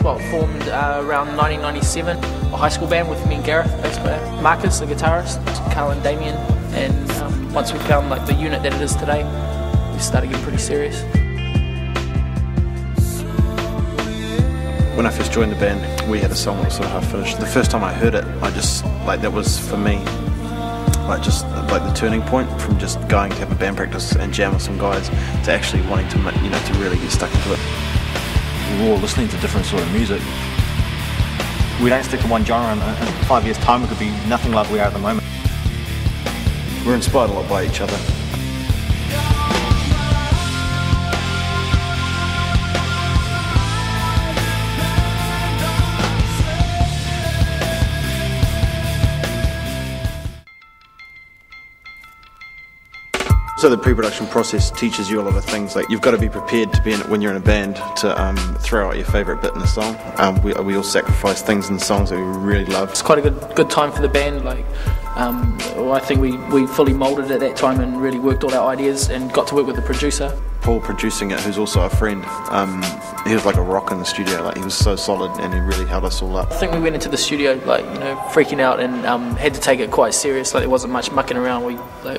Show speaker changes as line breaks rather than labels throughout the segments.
Blindspott formed around 1997, a high school band with me and Gareth, bass player, Marcus, the guitarist, Carl and Damien, and once we found like the unit that it is today, we started getting pretty serious.
When I first joined the band, we had a song that was sort of half finished. The first time I heard it, I just, like, that was for me, like, just like the turning point from just going to have a band practice and jam with some guys to actually wanting to, you know, to really get stuck into it.
We're all listening to different sort of music. We don't stick to one genre, and in 5 years' time it could be nothing like we are at the moment.
We're inspired a lot by each other. So the pre-production process teaches you a lot of things. Like, you've got to be prepared to be in it when you're in a band to throw out your favourite bit in the song. We all sacrifice things in the songs that we really love.
It's quite a good time for the band. Like, I think we fully moulded at that time and really worked all our ideas and got to work with the producer.
Paul producing it, who's also a friend, he was like a rock in the studio. Like, he was so solid and he really held us all up.
I think we went into the studio like, you know, freaking out and had to take it quite serious. Like, there wasn't much mucking around. We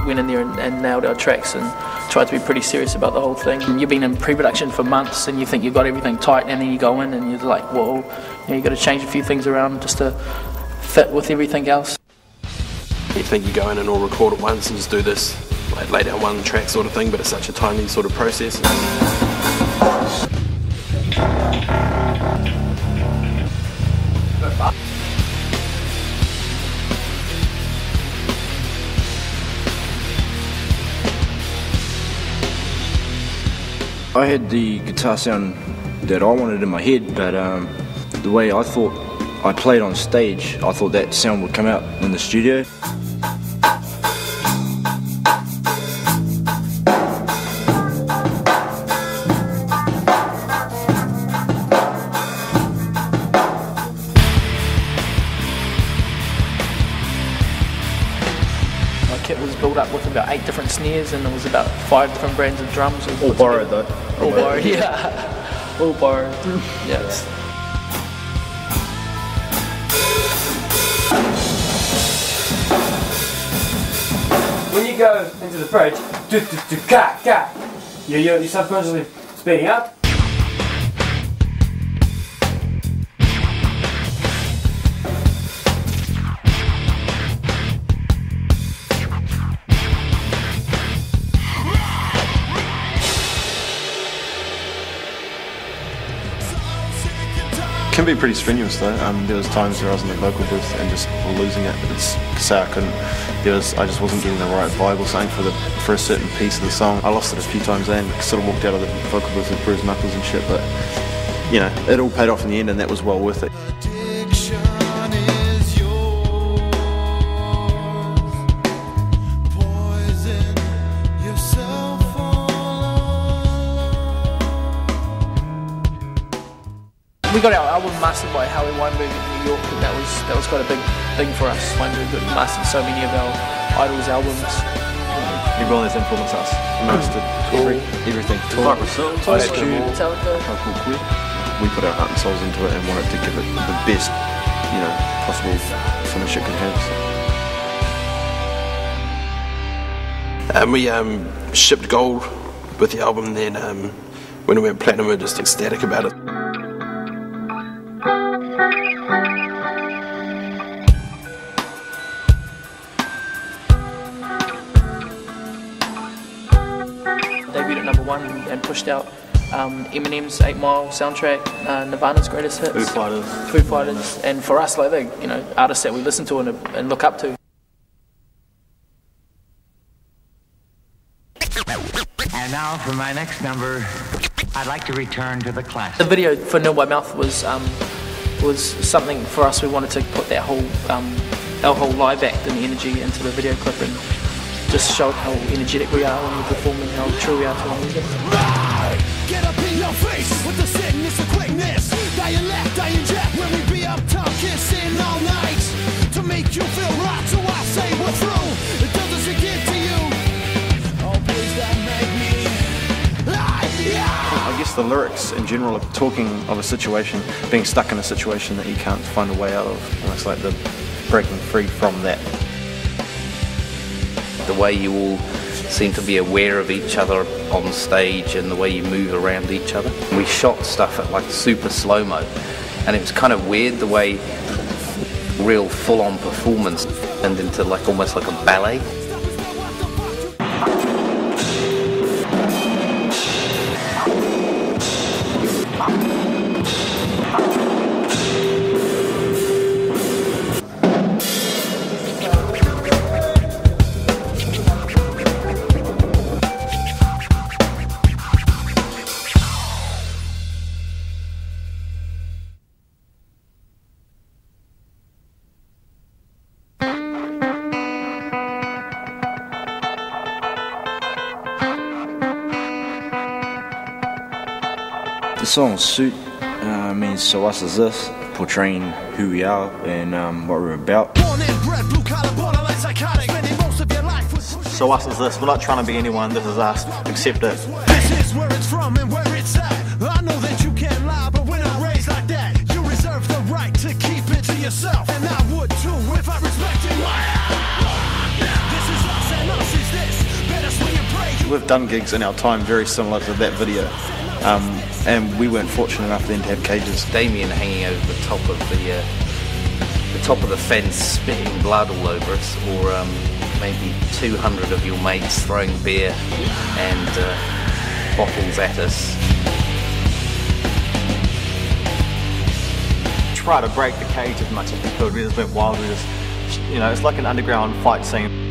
went in there and nailed our tracks and tried to be pretty serious about the whole thing. You've been in pre-production for months and you think you've got everything tight, and then you go in and you're like, whoa, you know, you've got to change a few things around just to fit with everything else.
You think you go in and all record at once and just do this, like lay down one track sort of thing, but it's such a timely sort of process.
I had the guitar sound that I wanted in my head, but the way I thought I played on stage, I thought that sound would come out in the studio.
Kit was built up with about 8 different snares, and there was about 5 different brands of drums.
All borrowed though.
All borrowed, yeah. All borrowed. Yes.
When you go into the bridge, you're subconsciously speeding up.
It can be pretty strenuous though. There was times where I was in the vocal booth and just losing it. It's say I couldn't. I just wasn't getting the right vibe or something for a certain piece of the song. I lost it a few times and sort of walked out of the vocal booth with bruised knuckles and shit. But you know, it all paid off in the end, and that was well worth it.
We got our album mastered by Howie Weinberg in New York, and that was quite a big thing for us. Weinberg got mastered so many of our idols' albums.
Everyone has influenced us.
Mastered everything.
Metallica.
We put our heart and souls into it and wanted to give it the best, you know, possible finish it could have.
We shipped gold with the album. Then when it went platinum, we were just ecstatic about it.
Debuted at #1 and pushed out Eminem's 8 Mile soundtrack, Nirvana's greatest hits, Foo Fighters, and for us, like, they're, you know, artists that we listen to and look up to.
And now for my next number, I'd like to return to the classics.
The video for Nil by Mouth was something for us. We wanted to put that whole our whole live act and energy into the video clip and just show how energetic we are when we perform and how true we are to our music.
Get up in your face with the sickness of quickness. Die and laugh, die and jack when we be up top kissing all night to make you feel right. So I say we're through. It doesn't get to you. Oh, please that make me like, yeah.
I guess the lyrics in general are talking of a situation, being stuck in a situation that you can't find a way out of, almost like the breaking free from that.
The way you all seem to be aware of each other on stage and the way you move around each other. We shot stuff at like super slow-mo, and it was kind of weird the way real full-on performance turned into like almost like a ballet.
The song Suit means So Us Is This, portraying who we are and what we're about.
So us is this, we're not trying to be anyone, this is us, accept it.
This is where it's from and where it's at. I know that you can't lie, but when I'm raised like that, you reserve the right to keep it to yourself. And I would too if I respected This is us and us is this. Better swing and pray.
We've done gigs in our time very similar to that video, and we weren't fortunate enough then to have cages.
Damien hanging over the top of the fence, spitting blood all over us, or maybe 200 of your mates throwing beer and bottles at us.
Try to break the cage as much as we could. We just went wild. We just, you know, it's like an underground fight scene.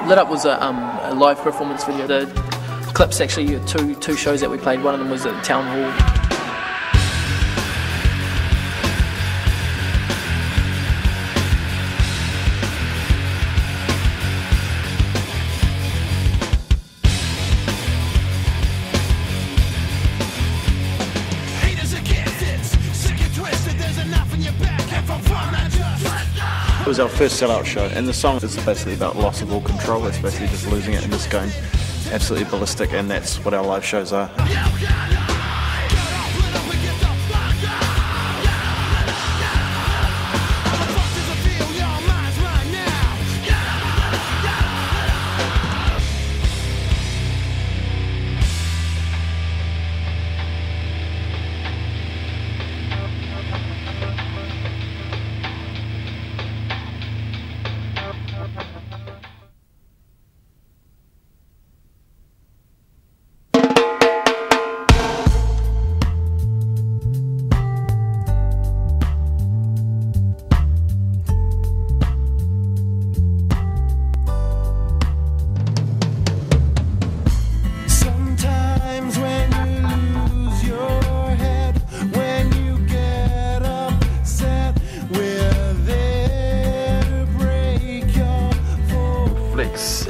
Lit Up was a live performance video. The clips actually two shows that we played. One of them was at Town Hall.
It was our first sellout show, and the song is basically about loss of all control. It's basically just losing it and just going absolutely ballistic, and that's what our live shows are.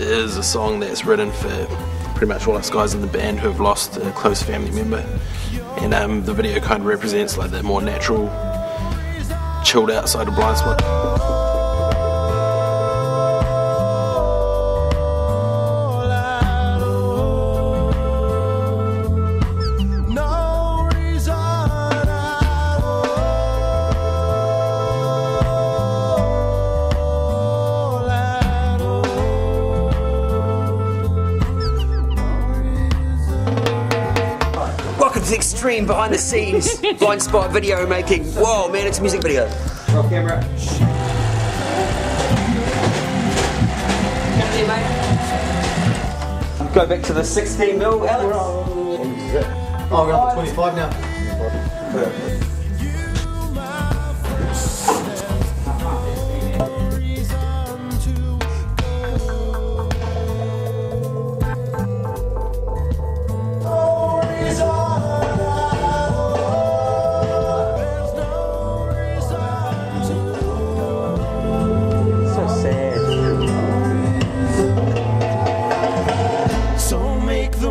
Is a song that's written for pretty much all us guys in the band who have lost a close family member, and the video kind of represents like that more natural, chilled out side of Blindspott.
Extreme behind the scenes Blindspott video making. Whoa, man, it's a music video.
Roll camera. Go back to the 16mm, Alex.
Oh, we're up to 25 now.
Perfect.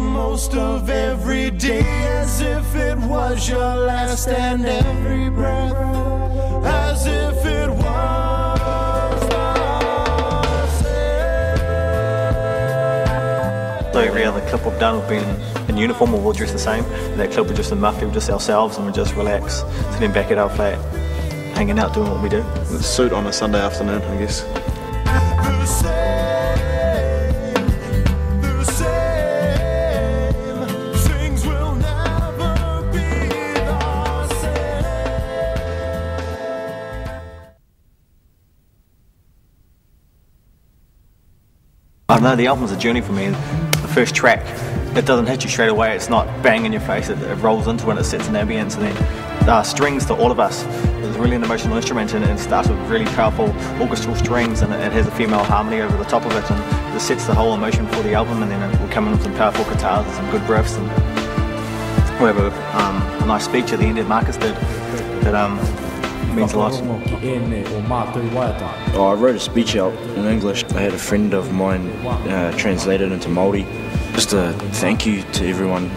Most of
clip we've done, we've been in uniform, we're all dressed the same. That clip was just in Murphy, just ourselves, and we just relax, sitting back at our flat, hanging out, doing what we do.
The suit on a Sunday afternoon, I guess.
I don't know, the album's a journey for me. The first track, it doesn't hit you straight away, it's not bang in your face, it rolls into it, it sets an ambience, and then strings to All of Us. It's really an emotional instrument, and it starts with really powerful orchestral strings, and it has a female harmony over the top of it, and it sets the whole emotion for the album, and then we'll come in with some powerful guitars and some good riffs, and we have a nice speech at the end that Marcus did that means a lot.
I wrote a speech out in English. I had a friend of mine translate it into Māori. Just a thank you to everyone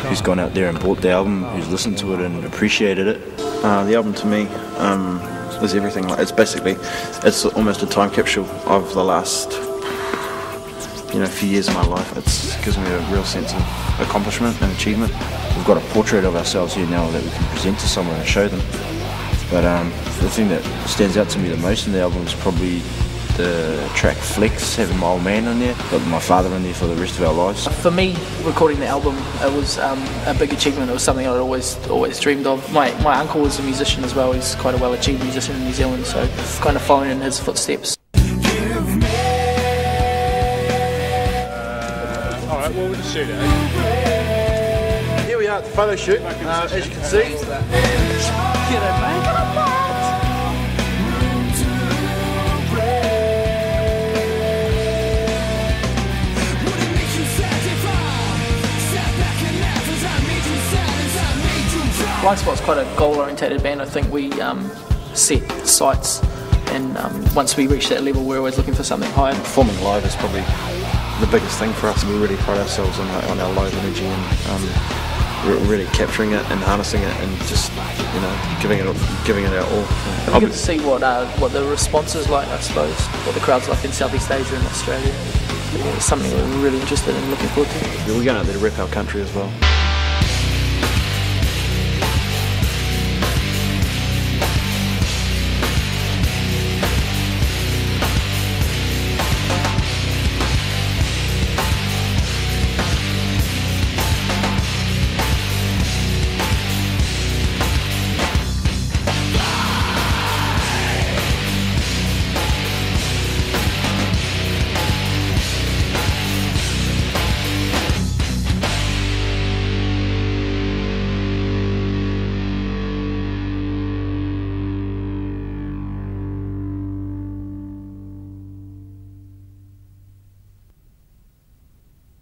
who's gone out there and bought the album, who's listened to it and appreciated it.
The album to me is everything. It's almost a time capsule of the last few years of my life. It gives me a real sense of accomplishment and achievement.
We've got a portrait of ourselves here now that we can present to someone and show them. But the thing that stands out to me the most in the album is probably the track Flex, having my old man in there, got my father in there for the rest of our lives.
For me, recording the album, it was a big achievement. It was something I'd always dreamed of. My uncle was a musician as well. He's quite a well-achieved musician in New Zealand, so kind of following in his footsteps.
Alright, well, we'll just shoot it. Here we are at the photo shoot, as you can see. Get it, mate.
Blindspott's quite a goal-orientated band. I think we set sights, and once we reach that level, we're always looking for something higher.
Performing live is probably the biggest thing for us. We really pride ourselves on our live energy and really capturing it and harnessing it and just giving it our all.
We get to see what the response is like, I suppose, what the crowd's like in Southeast Asia and Australia. It's something we're really interested in, looking forward to.
We're going out there to rep our country as well.